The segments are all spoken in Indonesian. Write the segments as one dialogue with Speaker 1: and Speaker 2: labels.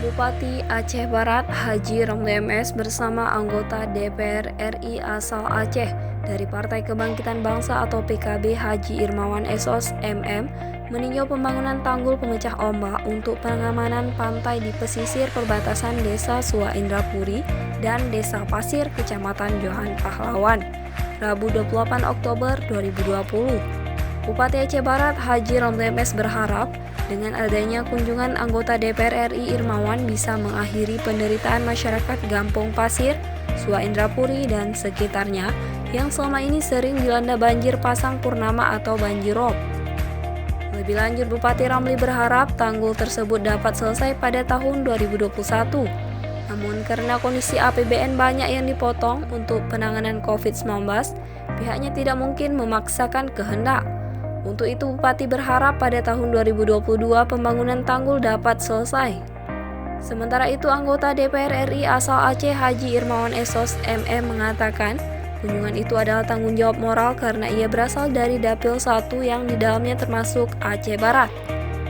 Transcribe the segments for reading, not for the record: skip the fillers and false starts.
Speaker 1: Bupati Aceh Barat Haji Romli MS bersama anggota DPR RI asal Aceh dari Partai Kebangkitan Bangsa atau PKB Haji Irmawan Esos MM meninjau pembangunan tanggul pemecah ombak untuk pengamanan pantai di pesisir perbatasan Desa Sua Indrapuri dan Desa Pasir, Kecamatan Johan Pahlawan, Rabu 28 Oktober 2020. Bupati Aceh Barat Haji Romli MS berharap dengan adanya kunjungan anggota DPR RI Irmawan bisa mengakhiri penderitaan masyarakat Gampong Pasir, Sua Indrapuri dan sekitarnya yang selama ini sering dilanda banjir pasang purnama atau banjir rob. Lebih lanjut, Bupati Romli berharap tanggul tersebut dapat selesai pada tahun 2021. Namun karena kondisi APBN banyak yang dipotong untuk penanganan COVID-19, pihaknya tidak mungkin memaksakan kehendak. Untuk itu, Bupati berharap pada tahun 2022 pembangunan tanggul dapat selesai. Sementara itu, anggota DPR RI asal Aceh Haji Irmawan Esos MM mengatakan kunjungan itu adalah tanggung jawab moral karena ia berasal dari Dapil 1 yang di dalamnya termasuk Aceh Barat.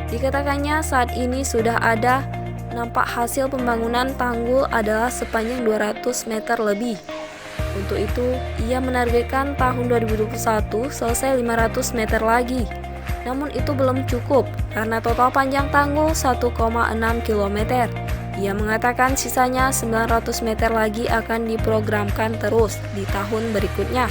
Speaker 1: Dikatakannya saat ini sudah ada nampak hasil pembangunan tanggul adalah sepanjang 200 meter lebih. Untuk itu, ia menargetkan tahun 2021 selesai 500 meter lagi. Namun itu belum cukup karena total panjang tanggul 1,6 km. Ia mengatakan sisanya 900 meter lagi akan diprogramkan terus di tahun berikutnya.